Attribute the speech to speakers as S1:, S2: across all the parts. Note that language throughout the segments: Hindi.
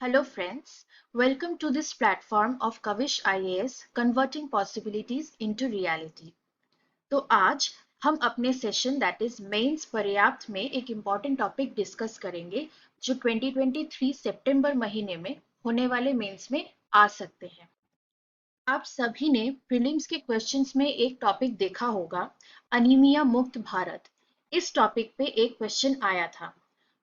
S1: Hello friends, welcome to this platform of Kavish IAS Converting Possibilities into Reality। तो आज हम अपने सेशन दैट इज मेंस पर्याप्त में एक इम्पॉर्टेंट टॉपिक डिस्कस करेंगे जो 2023 सितंबर महीने में होने वाले मेंस में आ सकते हैं। आप सभी ने प्रीलिम्स के क्वेश्चंस में एक टॉपिक देखा होगा, अनीमिया मुक्त भारत। इस टॉपिक पे एक क्वेश्चन आया था।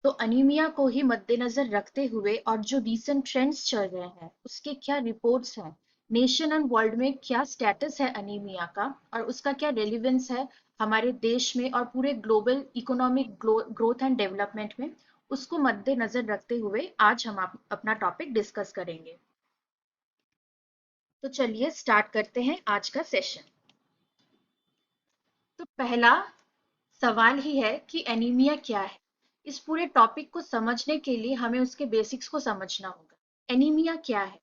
S1: तो अनीमिया को ही मद्देनजर रखते हुए और जो रीसेंट ट्रेंड्स चल रहे हैं उसके क्या रिपोर्ट्स हैं, नेशन एंड वर्ल्ड में क्या स्टेटस है अनीमिया का और उसका क्या रेलिवेंस है हमारे देश में और पूरे global economic growth and development में, उसको मद्देनजर रखते हुए आज हम अपना टॉपिक डिस्कस करेंगे। तो चलिए स्टार्ट करते हैं आज का सेशन। तो पहला सवाल ही है कि एनीमिया क्या है। इस पूरे टॉपिक को समझने के लिए हमें उसके बेसिक्स को समझना होगा। एनीमिया क्या है?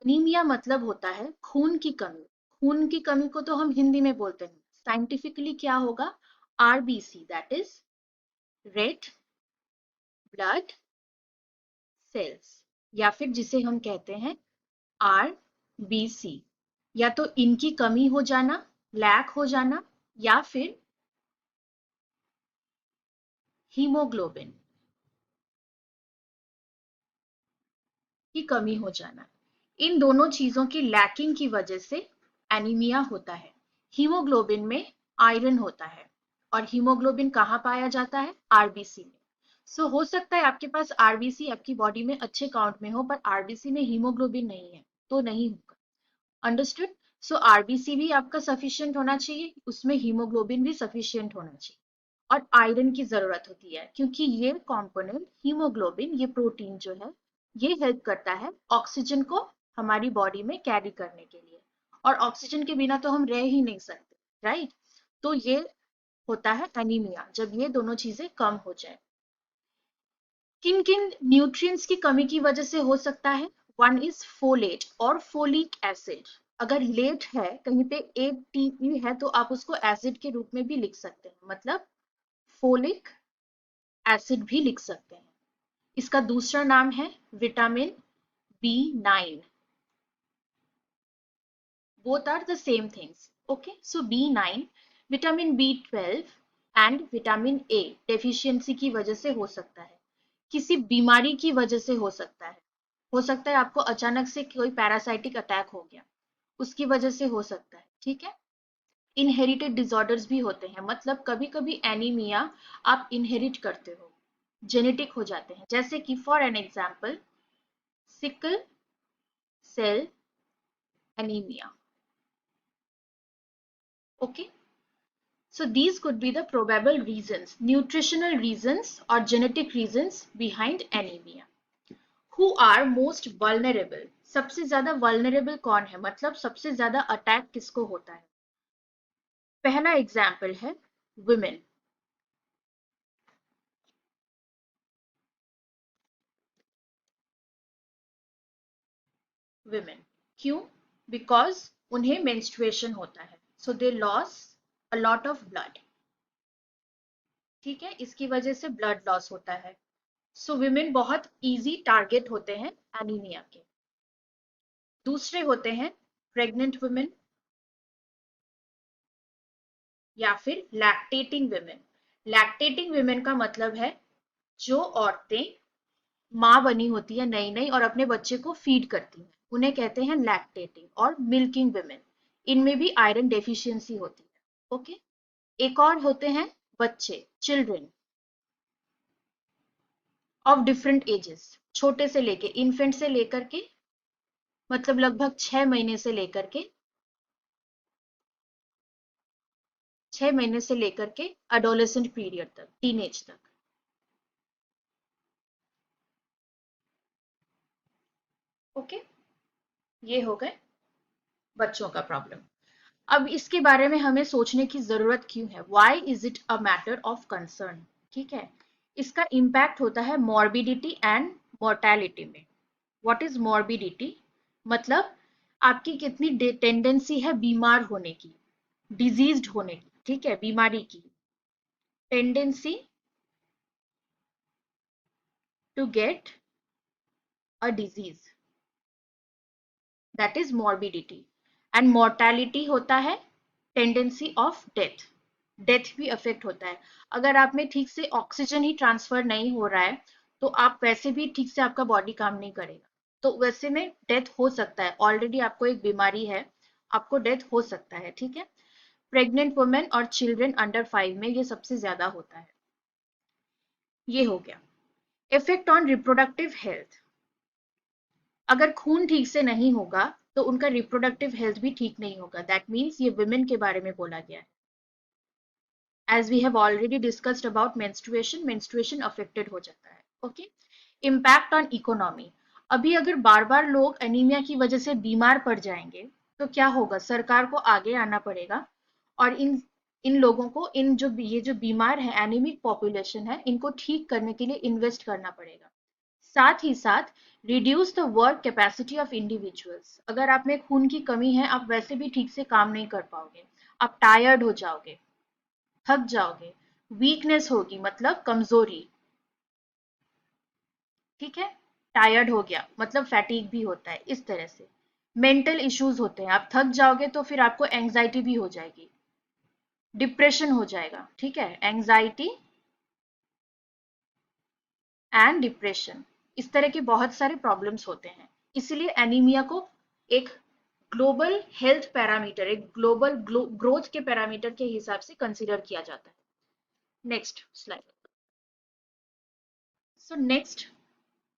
S1: एनीमिया मतलब होता है खून की कमी। खून की कमी को तो हम हिंदी में बोलते हैं, साइंटिफिकली क्या होगा? RBC, that is red blood cells, या फिर जिसे हम कहते हैं आरबीसी। या तो इनकी कमी हो जाना, लैक हो जाना, या फिर हीमोग्लोबिन की कमी हो जाना। इन दोनों चीजों की लैकिंग की वजह से एनीमिया होता है। हीमोग्लोबिन में आयरन होता है और हीमोग्लोबिन कहाँ पाया जाता है? आरबीसी में। सो हो सकता है आपके पास आरबीसी आपकी बॉडी में अच्छे काउंट में हो पर आरबीसी में हीमोग्लोबिन नहीं है, तो नहीं होगा। अंडरस्टूड? सो आरबीसी भी आपका सफिशिएंट होना चाहिए, उसमें हीमोग्लोबिन भी सफिशिएंट होना चाहिए। और आयरन की जरूरत होती है क्योंकि ये कंपोनेंट हीमोग्लोबिन, ये प्रोटीन जो है, ये हेल्प करता है ऑक्सीजन को हमारी बॉडी में कैरी करने के लिए। और ऑक्सीजन के बिना तो हम रह ही नहीं सकते, राइट? तो ये होता है एनीमिया जब ये दोनों चीजें कम हो जाए। किन किन न्यूट्रिएंट्स की कमी की वजह से हो सकता है? वन इज फोलेट और फोलिक एसिड। अगर लेट है कहीं पे 8 टी है तो आप उसको एसिड के रूप में भी लिख सकते हैं, मतलब फोलिक एसिड भी लिख सकते हैं। इसका दूसरा नाम है vitamin B9। Both are the same things. Okay, so B9, vitamin B12 and vitamin A deficiency की वजह से हो सकता है। किसी बीमारी की वजह से हो सकता है। हो सकता है आपको अचानक से कोई पैरासाइटिक अटैक हो गया, उसकी वजह से हो सकता है। ठीक है? इनहेरिटेड डिसऑर्डर्स भी होते हैं, मतलब कभी कभी एनीमिया आप इनहेरिट करते हो, जेनेटिक हो जाते हैं, जैसे कि for an example sickle cell anemia. Okay, so these could be the probable reasons, nutritional reasons or genetic reasons behind anemia. Who are most vulnerable? सबसे ज्यादा vulnerable कौन है, मतलब सबसे ज्यादा अटैक किसको होता है? पहला एग्जाम्पल है women। women क्यों? बिकॉज उन्हें मेंस्ट्रुएशन होता है, so they loss a lot of blood. ठीक है, इसकी वजह से ब्लड लॉस होता है। सो विमेन बहुत इजी टारगेट होते हैं एनीमिया के। दूसरे होते हैं प्रेग्नेंट वुमेन या फिर लैक्टेटिंग वुमेन। लैक्टेटिंग वुमेन का मतलब है जो औरतें माँ बनी होती है नई नई और अपने बच्चे को फीड करती हैं, उन्हें कहते हैं लैक्टेटिंग और मिल्किंग वुमेन। इनमें भी आयरन डेफिशिएंसी होती है। ओके, एक और होते हैं बच्चे, चिल्ड्रन ऑफ डिफरेंट एजेस, छोटे से लेके इन्फेंट से लेकर के, मतलब लगभग 6 महीने से लेकर के 6 महीने से लेकर के अडोलेसेंट पीरियड तक, टीनेज तक। ओके, ये हो गए बच्चों का प्रॉब्लम। अब इसके बारे में हमें सोचने की जरूरत क्यों है? Why is it a matter of concern? ठीक है, इसका इम्पैक्ट होता है मॉर्बिडिटी एंड मोर्टेलिटी में। What is morbidity? मतलब आपकी कितनी टेंडेंसी है बीमार होने की, डिजीज्ड होने की, ठीक है, बीमारी की tendency to get a disease, that is morbidity, and mortality होता है टेंडेंसी ऑफ डेथ, डेथ भी अफेक्ट होता है। अगर आप में ठीक से ऑक्सीजन ही ट्रांसफर नहीं हो रहा है तो आप वैसे भी ठीक से आपका बॉडी काम नहीं करेगा, तो वैसे में डेथ हो सकता है। ऑलरेडी आपको एक बीमारी है, आपको डेथ हो सकता है, ठीक है। प्रेग्नेंट वुमेन और चिल्ड्रन अंडर 5 में ये सबसे ज्यादा होता है। ये हो गया। इफेक्ट ऑन रिप्रोडक्टिव हेल्थ, अगर खून ठीक से नहीं होगा तो उनका रिप्रोडक्टिव हेल्थ भी ठीक नहीं होगा, दैट मीन्स ये वुमेन के बारे में बोला गया है। as we have already discussed about menstruation affected हो जाता है, okay? Impact on economy, अभी अगर बार बार लोग एनीमिया की वजह से बीमार पड़ जाएंगे तो क्या होगा, सरकार को आगे आना पड़ेगा और इन लोगों को, ये जो बीमार है, एनीमिक पॉपुलेशन है, इनको ठीक करने के लिए इन्वेस्ट करना पड़ेगा। साथ ही साथ reduce the work capacity of individuals, अगर आप में खून की कमी है आप वैसे भी ठीक से काम नहीं कर पाओगे, आप टायर्ड हो जाओगे, थक जाओगे, वीकनेस होगी मतलब कमजोरी, ठीक है। टायर्ड हो गया मतलब फैटीग भी होता है, इस तरह से। मेंटल इश्यूज होते हैं, आप थक जाओगे तो फिर आपको एंजाइटी भी हो जाएगी, डिप्रेशन हो जाएगा, ठीक है। एंजाइटी एंड डिप्रेशन, इस तरह के बहुत सारे प्रॉब्लम्स होते हैं। इसलिए एनीमिया को एक ग्लोबल हेल्थ पैरामीटर, एक ग्लोबल ग्रोथ के पैरामीटर के हिसाब से कंसिडर किया जाता है। Next slide. So next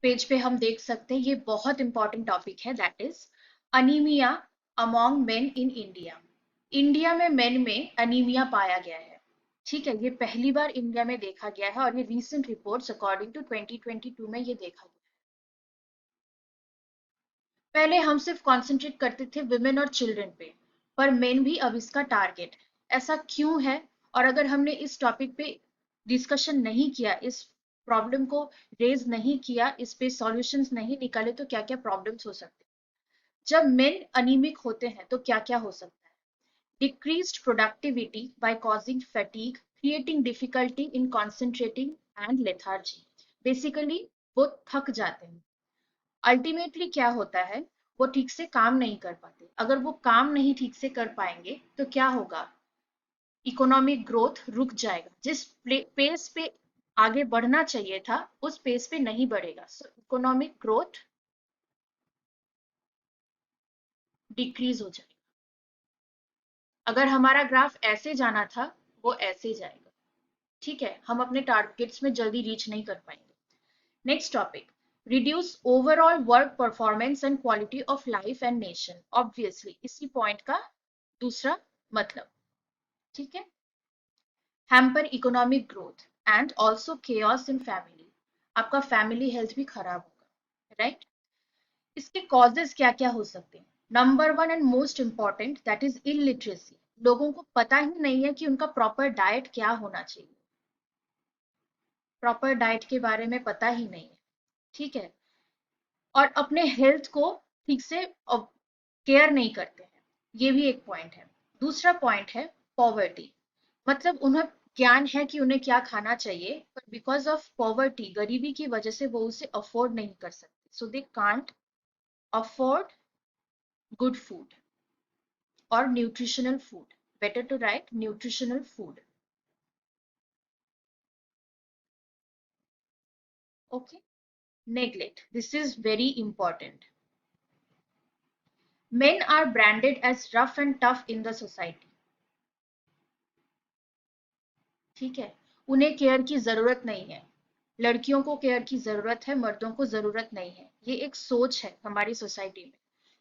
S1: page पे हम देख सकते हैं, ये बहुत इंपॉर्टेंट टॉपिक है, that is anaemia among main in India. India में मेन में अनीमिया पाया गया है, ठीक है। ये पहली बार इंडिया में देखा गया है और ये रीसेंट रिपोर्ट्स अकॉर्डिंग टू 2022 में ये देखा गया। पहले हम सिर्फ कॉन्सेंट्रेट करते थे विमेन और चिल्ड्रन पे, पर मेन भी अब इसका टारगेट। ऐसा क्यों है, और अगर हमने इस टॉपिक पे डिस्कशन नहीं किया, इस प्रॉब्लम को रेज नहीं किया, इस पे सॉल्यूशंस नहीं निकाले तो क्या क्या प्रॉब्लम्स हो सकते हैं। जब मेन अनीमिक होते हैं तो क्या क्या हो सकता है। Decreased productivity by causing fatigue, creating difficulty in concentrating and lethargy, basically वो थक जाते हैं। अल्टीमेटली क्या होता है, वो ठीक से काम नहीं कर पाते। अगर वो काम नहीं ठीक से कर पाएंगे तो क्या होगा, इकोनॉमिक ग्रोथ रुक जाएगा, जिस पेस पे आगे बढ़ना चाहिए था उस पेस पे नहीं बढ़ेगा, सो इकोनॉमिक ग्रोथ डिक्रीज हो जाएगा। अगर हमारा ग्राफ ऐसे जाना था वो ऐसे जाएगा, ठीक है। हम अपने टारगेट्स में जल्दी रीच नहीं कर पाएंगे। Next topic, reduce overall work performance and quality of life and nation, obviously इसी पॉइंट का दूसरा मतलब, ठीक है। Hamper economic growth and also chaos in family, आपका फैमिली हेल्थ भी खराब होगा, राइट। इसके कॉजेज क्या क्या हो सकते हैं। Number one and most important, that is illiteracy, लोगों को पता ही नहीं है कि उनका प्रॉपर डाइट क्या होना चाहिए, प्रॉपर डाइट के बारे में पता ही नहीं है, ठीक है। और अपने हेल्थ को ठीक से केयर नहीं करते हैं, ये भी एक पॉइंट है। दूसरा पॉइंट है पॉवर्टी, मतलब उन्हें ज्ञान है कि उन्हें क्या खाना चाहिए, पर बिकॉज ऑफ पॉवर्टी, गरीबी की वजह से वो उसे अफोर्ड नहीं कर सकते, so they can't afford good food और nutritional food, better to right nutritional food, okay. Neglect, this is very important, men are branded as rough and tough in the society, ठीक है। उन्हें केयर की जरूरत नहीं है, लड़कियों को केयर की जरूरत है, मर्दों को जरूरत नहीं है, ये एक सोच है हमारी सोसाइटी में।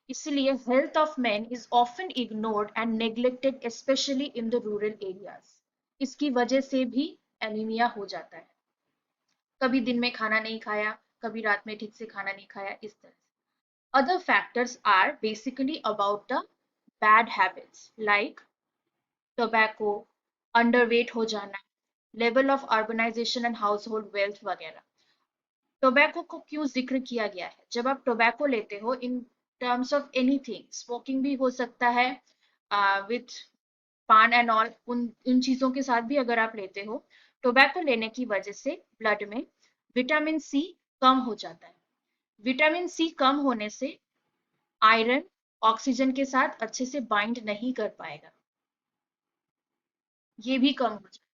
S1: इसलिए health of main is often ignored and neglected, specially in the rural areas. इसकी वजह से भी एनीमिया हो जाता है, कभी दिन में खाना नहीं खाया, कभी रात में ठीक से खाना नहीं खाया, इस तरह से। Other factors are basically about the bad habits like tobacco, underweight हो जाना, level of urbanization and household wealth वगैरह। टोबैको को क्यों जिक्र किया गया है, जब आप टोबैको लेते हो इन टर्म्स ऑफ एनीथिंग, स्मोकिंग भी हो सकता है विथ पान एंड ऑल, उन चीजों के साथ भी अगर आप लेते हो, टोबैको लेने की वजह से ब्लड में विटामिन सी कम हो जाता है। विटामिन सी कम होने से आयरन ऑक्सीजन के साथ अच्छे से बाइंड नहीं कर पाएगा, ये भी कम हो जाए।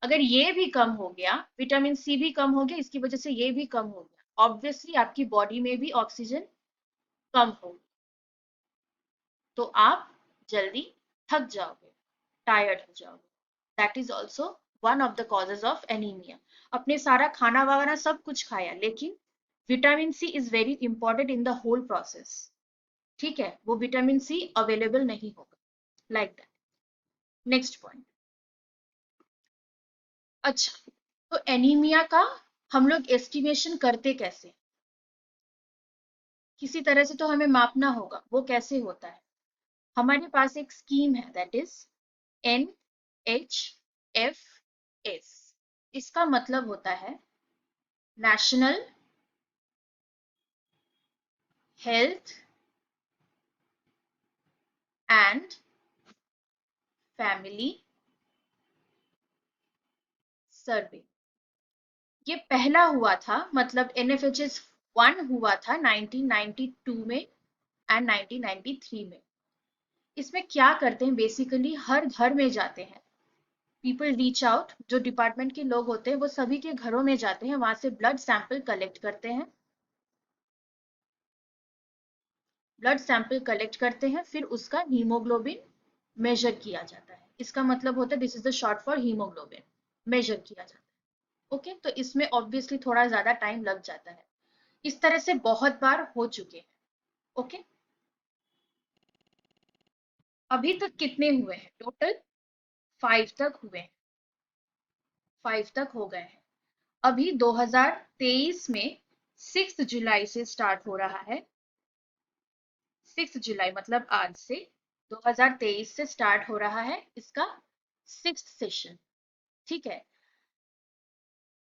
S1: अगर ये भी कम हो गया, विटामिन सी भी कम हो गया, इसकी वजह से ये भी कम हो गया, ऑब्वियसली आपकी बॉडी में भी ऑक्सीजन कम होगी, तो आप जल्दी थक जाओगे, टायर्ड हो जाओगे। That is also one of the causes of anaemia. अपने सारा खाना वगैरह सब कुछ खाया, लेकिन vitamin C is very important in the whole process. ठीक है, वो विटामिन सी अवेलेबल नहीं होगा, लाइक दैट। Next point. अच्छा, तो एनीमिया का हम लोग एस्टिमेशन करते कैसे? किसी तरह से तो हमें मापना होगा, वो कैसे होता है? हमारे पास एक स्कीम है, दैट इज NHFS। इसका मतलब होता है नेशनल हेल्थ एंड फैमिली सर्वे। ये पहला हुआ था, मतलब NFHS 1 हुआ था 1992 में एंड 1993 में। इसमें क्या करते हैं, बेसिकली हर घर में जाते हैं, पीपल रीच आउट, जो डिपार्टमेंट के लोग होते हैं वो सभी के घरों में जाते हैं, वहां से ब्लड सैंपल कलेक्ट करते हैं, फिर उसका हीमोग्लोबिन मेजर किया जाता है। इसका मतलब होता है, this is the short for haemoglobin, measure किया जाता है। ओके, तो इसमें ऑब्वियसली थोड़ा ज्यादा टाइम लग जाता है। इस तरह से बहुत बार हो चुके हैं। ओके, अभी तक कितने हुए हैं टोटल? 5 तक हुए हैं, 5 तक हो गए हैं। अभी 2023 में 6 जुलाई से स्टार्ट हो रहा है, 6 जुलाई मतलब आज से 2023 से स्टार्ट हो रहा है इसका 6th सेशन। ठीक है,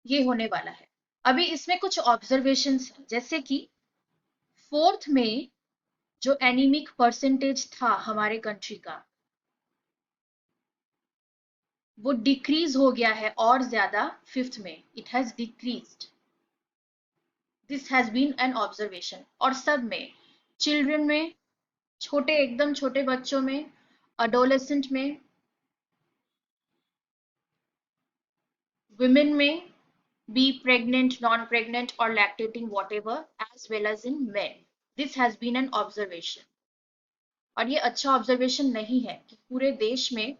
S1: ये होने वाला है। अभी इसमें कुछ ऑब्जर्वेशंस हैं, जैसे कि 4th में जो एनीमिक परसेंटेज था हमारे कंट्री का, वो डिक्रीज हो गया है और ज्यादा 5th में, it has decreased. This has been an observation. और सब में, चिल्ड्रन में, छोटे एकदम छोटे बच्चों में, अडोलेसेंट में, women में, be pregnant, non-pregnant or lactating, whatever, as well as in men. This has been an observation. और ये अच्छा ऑब्जर्वेशन नहीं है कि पूरे देश में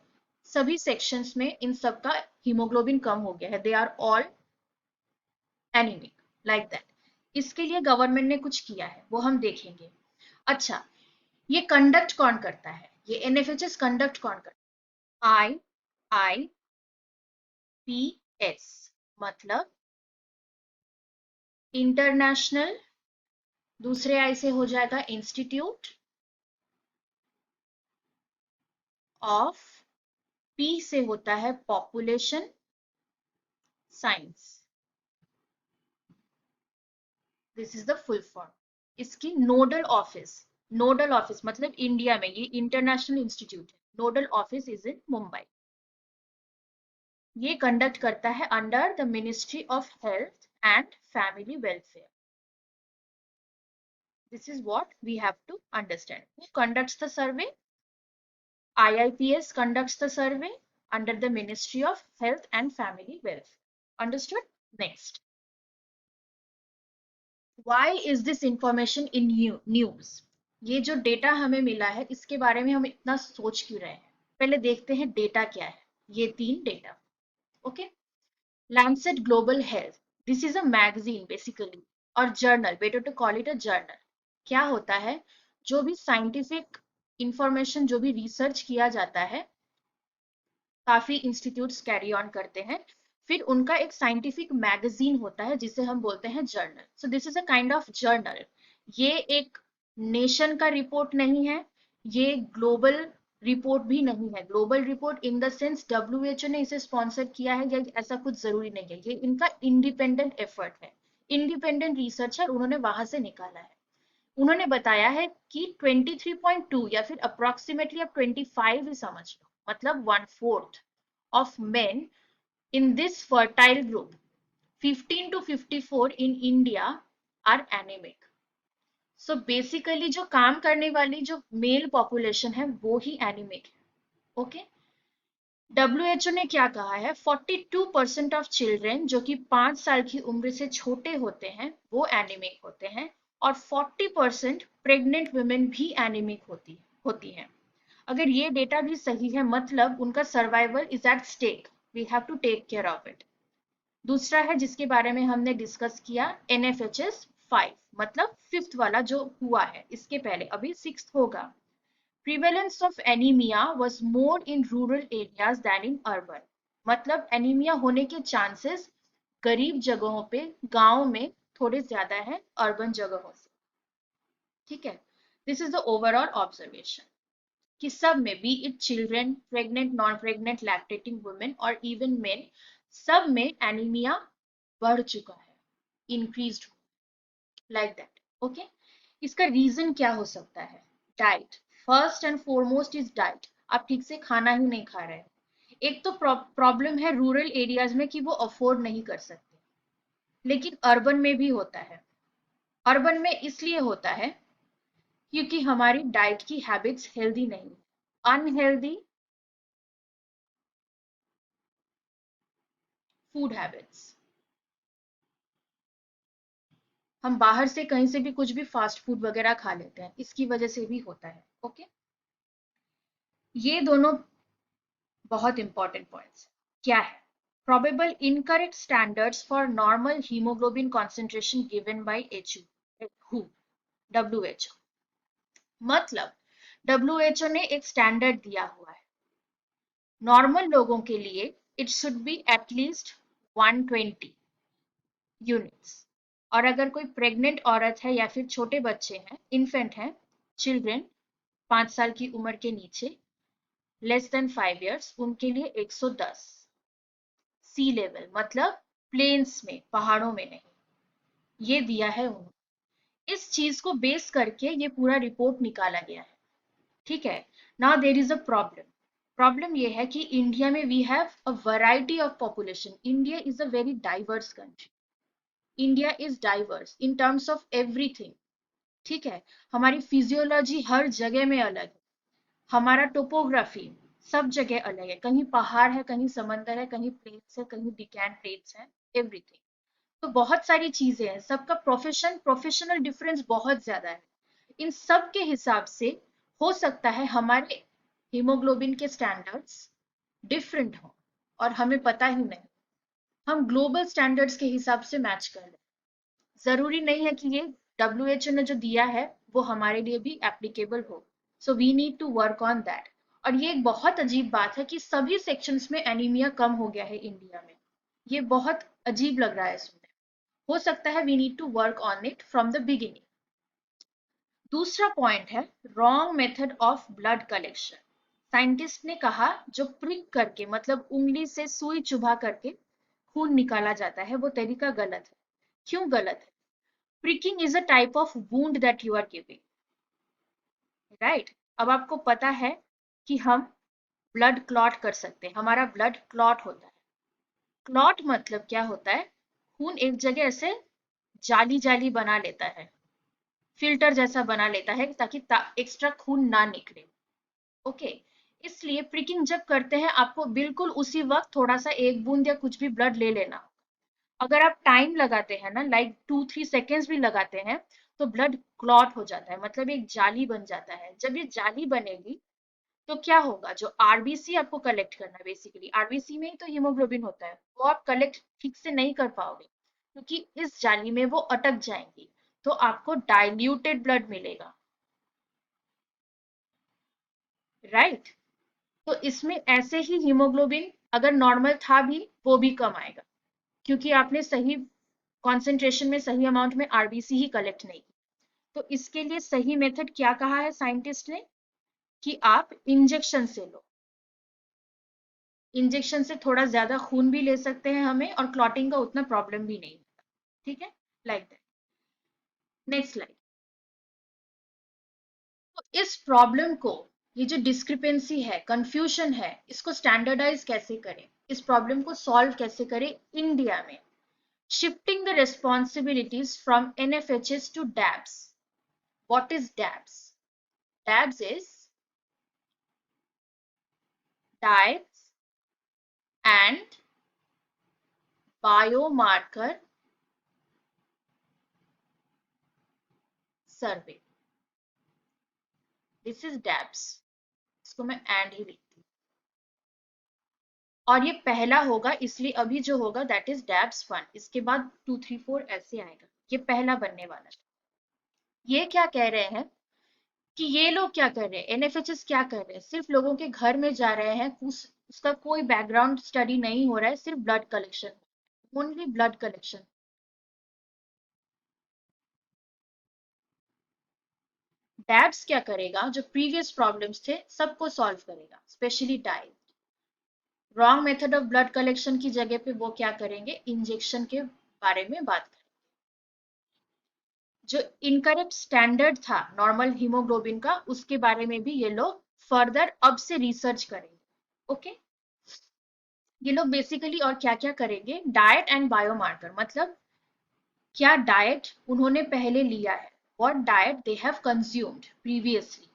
S1: सभी सेक्शंस में इन सब का हीमोग्लोबिन कम हो गया है, they are all anaemic, like that. इसके लिए गवर्नमेंट ने कुछ किया है, वो हम देखेंगे। अच्छा, ये कंडक्ट कौन करता है, ये NFHS कंडक्ट कौन करता है? IIPS मतलब इंटरनेशनल, दूसरे आई से हो जाएगा इंस्टीट्यूट ऑफ, पी से होता है population science. This is the full form. इसकी नोडल ऑफिस मतलब इंडिया में, ये इंटरनेशनल इंस्टीट्यूट है, nodal office is in Mumbai. ये कंडक्ट करता है under the ministry of health and family welfare. This is what we have to understand. Who conducts the survey? IIPS conducts the survey under the Ministry of Health and Family Welfare. Understood? Next. Why is this information in news? ये जो डेटा हमें मिला है, इसके बारे में हम इतना सोच क्यों रहे हैं? पहले देखते हैं डेटा क्या है। ये 3 data. Okay, Lancet Global Health. This is a magazine basically, और journal, better to call it a journal. क्या होता है, जो भी साइंटिफिक इंफॉर्मेशन, जो भी रिसर्च किया जाता है, काफी इंस्टीट्यूट्स कैरी ऑन करते हैं, फिर उनका एक साइंटिफिक मैगजीन होता है जिसे हम बोलते हैं journal. So this is a kind of journal. ये एक नेशन का रिपोर्ट नहीं है, ये ग्लोबल रिपोर्ट भी नहीं है। Global report in the sense WHO ने इसे स्पॉन्सर किया है या ऐसा कुछ जरूरी नहीं है, ये इनका इंडिपेंडेंट एफर्ट है, इंडिपेंडेंट रिसर्चर उन्होंने वहां से निकाला है। उन्होंने बताया है कि 23.2 या फिर अप्रोक्सीमेटली आप 25 ही समझ लो, मतलब 1/4 of men in this fertile group 15 to 54 in India are anemic. So basically जो काम करने वाली जो मेल पॉपुलेशन है वो ही एनीमिक है। ओके, WHO ने क्या कहा है, 42% ऑफ चिल्ड्रेन जो कि 5 साल की उम्र से छोटे होते हैं वो एनीमिक होते हैं, और 40% प्रेग्नेंट वुमेन भी एनीमिक होती हैं। अगर ये डेटा भी सही है मतलब उनका survival is at stake, we have to take care of it. दूसरा है जिसके बारे में हमने डिस्कस किया, NFHS 5, मतलब फिफ्थ वाला जो हुआ है, इसके पहले अभी सिक्स्थ होगा। Prevalence of anaemia was more in rural areas than in urban, मतलब एनीमिया होने के चांसेस गरीब जगहों पे, गांव में थोड़े ज्यादा है अर्बन जगहों से। ठीक है, this is the overall observation कि सब में, B it children, pregnant, non pregnant, lactating women और इवन मेन, सब में एनीमिया बढ़ चुका है, इंक्रीज्ड, लाइक दैट। ओके, इसका रीजन क्या हो सकता है? Diet, first and foremost is diet. आप ठीक से खाना ही नहीं खा रहे। एक तो प्रॉब्लम है रूरल एरियाज में कि वो अफोर्ड नहीं कर सकते, लेकिन अर्बन में भी होता है। अर्बन में इसलिए होता है क्योंकि हमारी डाइट की हैबिट्स हेल्दी नहीं, अनहेल्दी फूड हैबिट्स। हम बाहर से कहीं से भी कुछ भी फास्ट फूड वगैरह खा लेते हैं, इसकी वजह से भी होता है। ओके, ये दोनों बहुत इंपॉर्टेंट पॉइंट्स। क्या है? Probable incorrect standards for normal haemoglobin concentration given by WHO, WHO। मतलब WHO ने एक स्टैंडर्ड दिया हुआ है, नॉर्मल लोगों के लिए it should be at least 120 units, और अगर कोई प्रेग्नेंट औरत है या फिर छोटे बच्चे हैं, इन्फेंट हैं, चिल्ड्रेन 5 साल की उम्र के नीचे, लेस देन 5 years, उनके लिए 110। सी लेवल मतलब प्लेन्स में, पहाड़ों में नहीं, ये दिया है उन्होंने। इस चीज को बेस करके ये पूरा रिपोर्ट निकाला गया है। ठीक है, now there is a problem. Problem ये है कि इंडिया में we have a variety of population. India is a very diverse country. India is diverse in terms of everything. ठीक है, हमारी फिजियोलॉजी हर जगह में अलग है, हमारा टोपोग्राफी सब जगह अलग है, कहीं पहाड़ है, कहीं समंदर है, कहीं प्लेन्स है, कहीं डिकैन प्लेन्स है, एवरीथिंग। तो बहुत सारी चीजें हैं, सबका प्रोफेशनल डिफरेंस बहुत ज्यादा है। इन सब के हिसाब से हो सकता है हमारे हीमोग्लोबिन के स्टैंडर्ड्स डिफरेंट हो और हमें पता ही नहीं, हम ग्लोबल स्टैंडर्ड्स के हिसाब से मैच कर लें। जरूरी नहीं है कि ये WHO ने जो दिया है वो हमारे लिए भी एप्लीकेबल हो। So we need to work on that. और ये एक बहुत अजीब बात है कि सभी सेक्शंस में एनीमिया कम हो गया है इंडिया में। ये बहुत अजीब लग रहा है सुनने। हो सकता है we need to work on it from the beginning. दूसरा पॉइंट है wrong method of blood collection. Scientist ने कहा जो प्रिक करके, मतलब उंगली से सुई चुभा करके खून निकाला जाता है, वो तरीका गलत है। क्यों गलत है? Pricking is a type of wound that you are giving, right? अब आपको पता है कि हम ब्लड क्लॉट कर सकते हैं, हमारा ब्लड क्लॉट होता है। क्लॉट मतलब क्या होता है? खून एक जगह ऐसे जाली जाली बना लेता है, फिल्टर जैसा बना लेता है ताकि एक्स्ट्रा खून ना निकले। ओके, इसलिए प्रिकिंग जब करते हैं आपको बिल्कुल उसी वक्त थोड़ा सा एक बूंद या कुछ भी ब्लड ले लेना। अगर आप टाइम लगाते हैं ना, लाइक 2-3 सेकेंड्स भी लगाते हैं, तो ब्लड क्लॉट हो जाता है, मतलब एक जाली बन जाता है। जब ये जाली बनेगी तो क्या होगा, जो आरबीसी आपको कलेक्ट करना है, बेसिकली आरबीसी में ही तो हीमोग्लोबिन होता है, वो आप कलेक्ट ठीक से नहीं कर पाओगे क्योंकि इस जाली में वो अटक जाएंगी, तो आपको डाइल्यूटेड ब्लड मिलेगा, राइट? तो इसमें ऐसे ही हीमोग्लोबिन अगर नॉर्मल था भी वो भी कम आएगा क्योंकि आपने सही कॉन्सेंट्रेशन में, सही अमाउंट में आरबीसी ही कलेक्ट नहीं की। तो इसके लिए सही मेथड क्या कहा है साइंटिस्ट ने, कि आप इंजेक्शन से लो। इंजेक्शन से थोड़ा ज्यादा खून भी ले सकते हैं हमें, और क्लॉटिंग का उतना प्रॉब्लम भी नहीं होता। ठीक है, लाइक दैट। Next slide. तो इस प्रॉब्लम को, ये जो डिस्क्रिपेंसी है, कंफ्यूजन है, इसको स्टैंडर्डाइज कैसे करें, इस प्रॉब्लम को सॉल्व कैसे करें इंडिया में? Shifting the responsibilities from NFHS to DABS. What is DABS? DABS is Diets and Biomarker Survey. This is DABS. इसको मैं and ही लिखती हूँ और ये पहला होगा, इसलिए अभी जो होगा दैट इज DABS 1. इसके बाद 2, 3, 4 ऐसे आएगा. ये पहला बनने वाला है. ये क्या कह रहे हैं कि ये लोग क्या कर रहे हैं, एनएफएचएस क्या कर रहे हैं, सिर्फ लोगों के घर में जा रहे हैं, उसका कोई बैकग्राउंड स्टडी नहीं हो रहा है, सिर्फ blood collection, only blood collection. DABS क्या करेगा, जो प्रीवियस प्रॉब्लम्स थे सबको सॉल्व करेगा, specially diet. Wrong method of blood collection की जगह पे वो क्या करेंगे, इंजेक्शन के बारे में बात करेंगे. जो इनकरेक्ट स्टैंडर्ड था नॉर्मल हीमोग्लोबिन का, उसके बारे में भी ये लोग फर्दर अब से रिसर्च करेंगे. ओके ये लोग बेसिकली और क्या क्या करेंगे, डाइट एंड बायोमार्कर, मतलब क्या डाइट उन्होंने पहले लिया है, what diet they have consumed previously.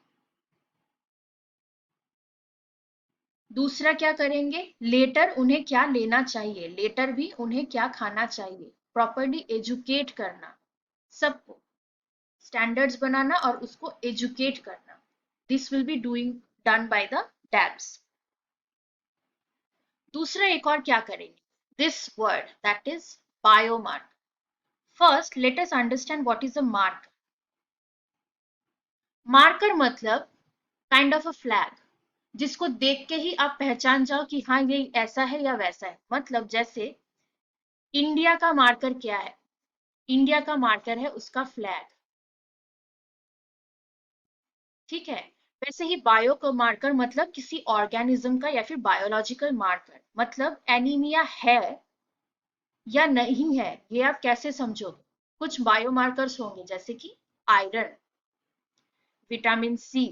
S1: दूसरा क्या करेंगे, लेटर उन्हें क्या लेना चाहिए, लेटर भी उन्हें क्या खाना चाहिए, प्रॉपरली एजुकेट करना, सबको स्टैंडर्ड्स बनाना और उसको एजुकेट करना. This will be doing done by the DABS. दूसरा एक और क्या करेंगे, this word that is biomarker. First let us understand what is a marker. Marker मतलब काइंड ऑफ अ फ्लैग, जिसको देख के ही आप पहचान जाओ कि हाँ ये ऐसा है या वैसा है. मतलब जैसे इंडिया का मार्कर क्या है, इंडिया का मार्कर है उसका फ्लैग, ठीक है. वैसे ही बायो का मार्कर मतलब किसी ऑर्गेनिज्म का या फिर बायोलॉजिकल मार्कर, मतलब एनीमिया है या नहीं है ये आप कैसे समझोगे. कुछ बायोमार्कर्स होंगे जैसे कि आयरन, विटामिन सी,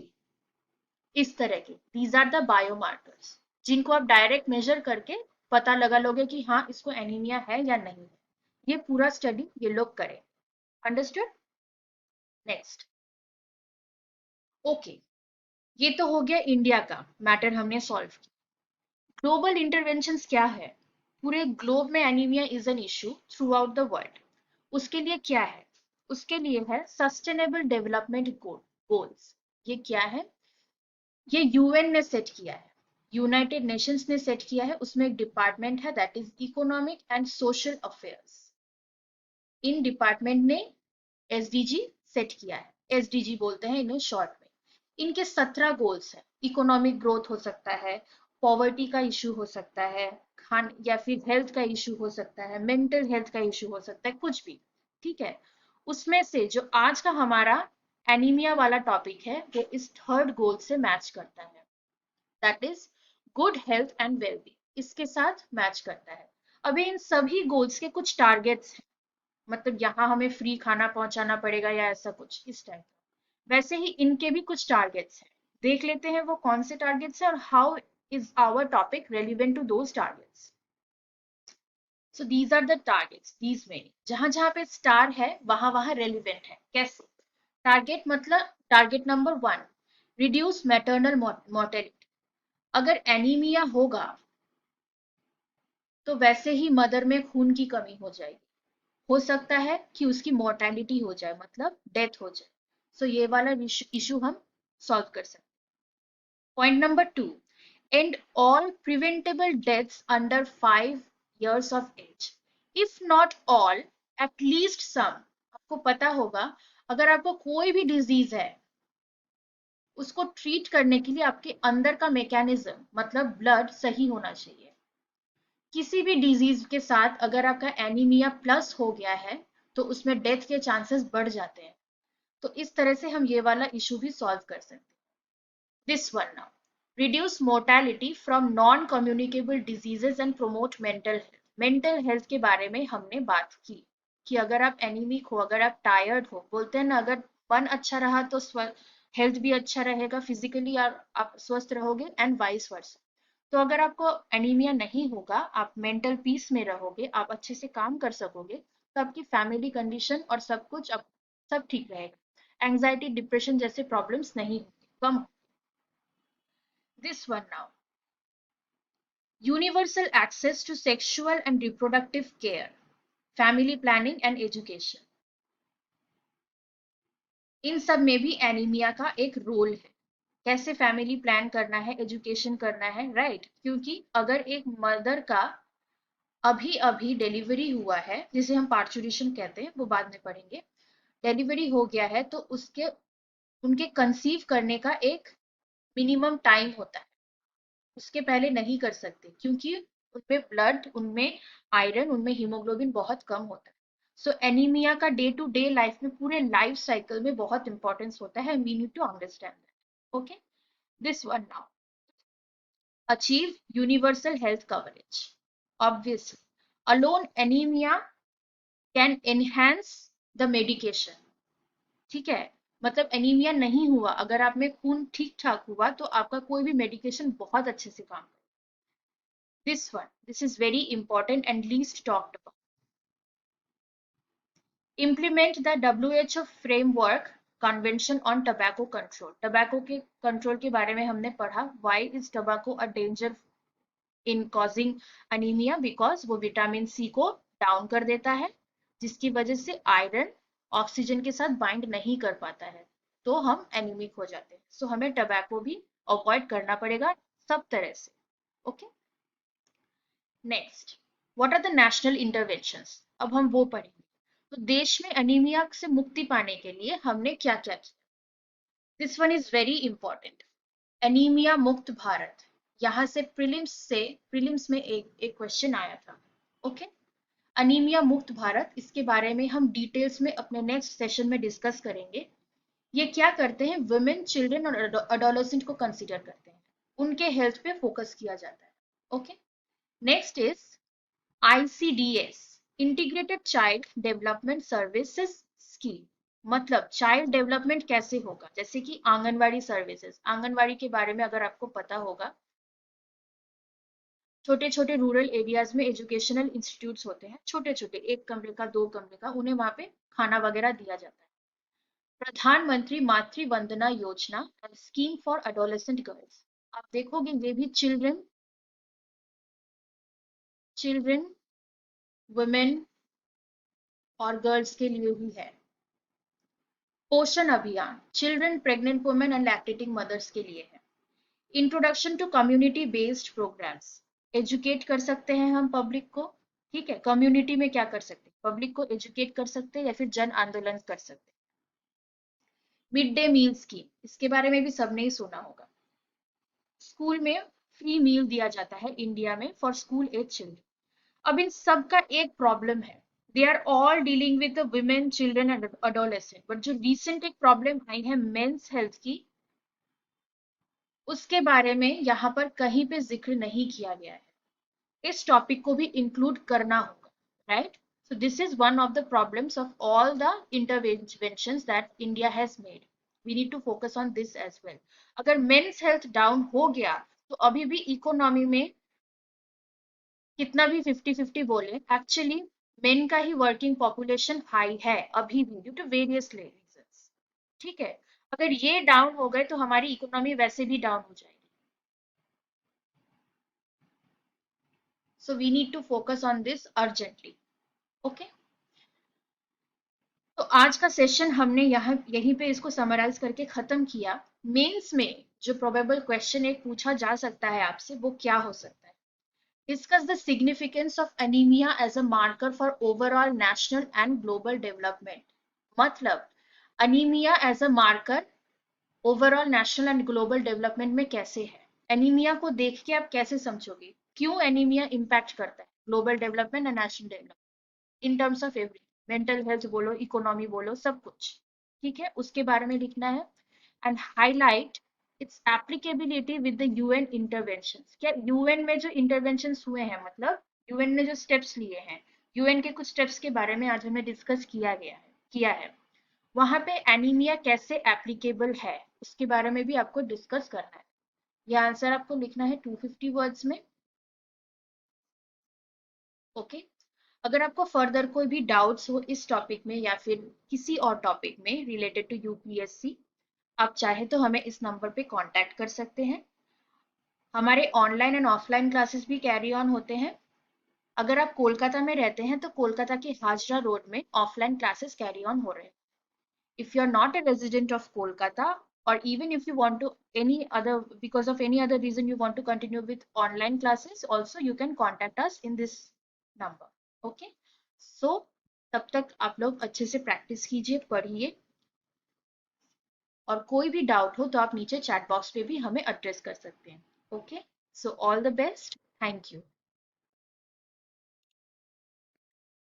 S1: इस तरह के, दीज आर द बायोमार्कर्स जिनको आप डायरेक्ट मेजर करके पता लगा लोगे कि हाँ इसको एनीमिया है या नहीं है. ये पूरा स्टडी ये लोग करें. अंडरस्टूड. नेक्स्ट. ओके ये तो हो गया इंडिया का मैटर, हमने सॉल्व किया. ग्लोबल इंटरवेंशंस क्या है, पूरे ग्लोब में anaemia is an issue through out the world. उसके लिए क्या है, उसके लिए है सस्टेनेबल डेवलपमेंट गोल्स. ये क्या है, ये यूएन ने सेट किया है, यूनाइटेड नेशंस ने सेट किया है. उसमें एक डिपार्टमेंट है that is economic and social affairs. In department ने एसडीजी सेट किया है, एसडीजी बोलते हैं इन्हें शॉर्ट में. इनके 17 गोल्स हैं. इकोनॉमिक ग्रोथ हो सकता है, पॉवर्टी का इशू हो सकता है, खान या फिर हेल्थ का इशू हो सकता है, मेंटल हेल्थ का इशू हो सकता है, कुछ भी, ठीक है. उसमें से जो आज का हमारा एनीमिया वाला टॉपिक है वो इस थर्ड गोल से मैच करता है, that is good health and wellbeing, इसके साथ मैच करता है. अभी इन सभी गोल्स के कुछ टारगेट्स हैं, मतलब यहाँ हमें फ्री खाना पहुंचाना पड़ेगा या ऐसा कुछ इस टाइप का. वैसे ही इनके भी कुछ टारगेट्स हैं, देख लेते हैं वो कौन से टारगेट्स हैं और how is our topic relevant to those targets. So these are the targets, these में जहां जहां पे स्टार है वहां वहां रेलिवेंट है. कैसे, टारगेट मतलब target number 1, reduce maternal mortality. अगर एनीमिया होगा तो वैसे ही मदर में खून की कमी हो जाएगी, हो सकता है कि उसकी मोर्टेलिटी हो जाए, मतलब डेथ हो जाए. सो ये वाला इशू हम सॉल्व कर सकते. Point number 2, and all preventable deaths under 5 years of age. If not all, at least some. आपको पता होगा अगर आपको कोई भी डिजीज है उसको ट्रीट करने के लिए आपके अंदर का मैकेनिज्म मतलब ब्लड सही होना चाहिए. किसी भी डिजीज के साथ अगर आपका एनीमिया प्लस हो गया है तो उसमें डेथ के चांसेस बढ़ जाते हैं. तो इस तरह से हम ये वाला इशू भी सॉल्व कर सकते हैं. This one now, reduce mortality from non communicable diseases and promote mental health. Mental health के बारे में हमने बात की कि अगर आप एनीमिक हो, अगर आप टायर्ड हो, बोलते हैं ना अगर मन अच्छा रहा तो हेल्थ भी अच्छा रहेगा, फिजिकली आप स्वस्थ रहोगे एंड वाइस वर्सा. तो अगर आपको एनीमिया नहीं होगा, आप मेंटल पीस में रहोगे, आप अच्छे से काम कर सकोगे, तो आपकी फैमिली कंडीशन और सब कुछ सब ठीक रहेगा. एंजाइटी डिप्रेशन जैसे प्रॉब्लम्स नहीं होते, कम। This one now, universal access to sexual and reproductive care, family planning and education, इन सब में भी एनीमिया का एक रोल है। कैसे फैमिली प्लान करना है, एजुकेशन करना है, राइट? क्योंकि अगर एक मदर का अभी अभी डिलीवरी हुआ है, जिसे हम पार्चुरेशन कहते हैं, वो बाद में पढ़ेंगे, डिलीवरी हो गया है, तो उसके उनके कंसीव करने का एक मिनिमम टाइम होता है, उसके पहले नहीं कर सकते, क्योंकि उनमें ब्लड, उनमें आयरन, उनमें हीमोग्लोबिन बहुत कम होता है। सो एनीमिया का डे टू डे लाइफ में, पूरे लाइफ साइकिल में बहुत इंपॉर्टेंस होता है। We need to understand that. Okay, this one now, achieve universal health coverage. Obviously, alone anemia can enhance the medication. ठीक है, मतलब एनीमिया नहीं हुआ, अगर आप में खून ठीक ठाक हुआ, तो आपका कोई भी मेडिकेशन बहुत अच्छे से काम करेगा। This one, this is very important and least talked about. Implement the WHO framework convention on tobacco control. Tobacco के कंट्रोल के बारे में हमने पढ़ा. Why is tobacco a danger in causing anemia? Because वो विटामिन सी को डाउन कर देता है, जिसकी वजह से आयरन ऑक्सीजन के साथ बाइंड नहीं कर पाता है, तो हम एनीमिक हो जाते हैं. सो हमें टबैको भी अवॉइड करना पड़ेगा सब तरह से. Okay, next, what are the national interventions? अब हम वो पढ़ेंगे. तो देश में अनीमिया से मुक्ति पाने के लिए हमने क्या क्या किया? This one is very important. Anaemia मुक्त भारत, यहाँ से प्रीलिम्स में एक क्वेश्चन आया था. ओके, अनीमिया मुक्त भारत, इसके बारे में हम डिटेल्स में अपने नेक्स्ट सेशन में डिस्कस करेंगे. ये क्या करते हैं? वुमेन, चिल्ड्रन और अडोलेसेंट को कंसीडर करते हैं, उनके हेल्थ पे फोकस किया जाता है. Okay, next is ICDS, integrated child development services scheme. मतलब चाइल्ड डेवलपमेंट कैसे होगा? जैसे कि आंगनवाड़ी सर्विसेज, आंगनवाड़ी के बारे में अगर आपको पता होगा, छोटे छोटे रूरल एरियाज में एजुकेशनल इंस्टीट्यूट्स होते हैं, छोटे छोटे, 1 कमरे का, 2 कमरे का, उन्हें वहां पे खाना वगैरह दिया जाता है. प्रधानमंत्री मातृ Vandana Yojana, scheme for adolescent girls. आप देखोगे ये भी चिल्ड्रन वुमेन और गर्ल्स के लिए ही है. Poshan Abhiyan, children, pregnant women and lactating mothers के लिए है. Introduction to community based programmes, educate कर सकते हैं हम पब्लिक को. ठीक है, कम्युनिटी में क्या कर सकते हैं? पब्लिक को एजुकेट कर सकते हैं, या फिर जन आंदोलन कर सकते हैं. मिड डे मील स्कीम, इसके बारे में भी सबने ही सुना होगा. स्कूल में फ्री मील दिया जाता है इंडिया में फॉर स्कूल एज चिल्ड्रन. अब इन सब का एक प्रॉब्लम है, they are all dealing with the women, children and adolescent. But जो रिसेंट एक प्रॉब्लम आई है मेंस हेल्थ की, उसके बारे में यहाँ पर कहीं पे जिक्र नहीं किया गया है. इस टॉपिक को भी इंक्लूड करना होगा, right? So this is one of the problems of all the interventions that India has made. We need to focus on this as well. अगर मेंस हेल्थ डाउन हो गया, तो अभी भी इकोनॉमी में कितना भी 50-50 बोले, एक्चुअली मेन का ही वर्किंग पॉपुलेशन हाई है अभी भी, ड्यू टू वेरियस रीजंस. ठीक है, अगर ये डाउन हो गए, तो हमारी इकोनॉमी वैसे भी डाउन हो जाएगी. So we need to focus on this urgently. Okay? तो आज का सेशन हमने यहीं पे इसको समराइज करके खत्म किया. मेंस में जो प्रोबेबल क्वेश्चन एक पूछा जा सकता है आपसे, वो क्या हो सकता है? Discuss the significance of anaemia as a marker for overall national and global development. मतलब anaemia as a marker overall national and global development में कैसे है? एनीमिया को देख के आप कैसे समझोगे क्यों एनीमिया इंपैक्ट करता है global development and national development, in terms of every, mental health बोलो, इकोनॉमी बोलो, सब कुछ. ठीक है, उसके बारे में लिखना है. And highlight it's applicability with the UN interventions. क्या यूएन में जो इंटरवेंशंस हुए हैं, मतलब यूएन ने जो स्टेप्स लिए हैं, यूएन के कुछ स्टेप्स के बारे में आज हमें डिस्कस किया है. वहां पे एनीमिया कैसे एप्लीकेबल है, उसके बारे में भी आपको डिस्कस करना है. यह आंसर आपको लिखना है 250 वर्ड्स में. ओके, अगर आपको फर्दर कोई भी डाउट्स हो इस टॉपिक में या फिर किसी और टॉपिक में रिलेटेड टू यूपीएससी, आप चाहे तो हमें इस नंबर पे कांटेक्ट कर सकते हैं। हमारे ऑनलाइन एंड ऑफलाइन क्लासेस भी कैरी ऑन होते हैं। अगर आप कोलकाता में रहते हैं तो कोलकाता के हाजरा रोड में ऑफलाइन क्लासेस कैरी ऑन हो रहे हैं। If you're not a resident of Kolkata, or even if you want to any other, because of any other reason you want to continue with online classes, also you can contact us in this number. Okay, so तब तक आप लोग अच्छे से प्रैक्टिस कीजिए, पढ़िए, और कोई भी डाउट हो तो आप नीचे चैट बॉक्स पे भी हमें एड्रेस कर सकते हैं। Okay, so all the best, thank you.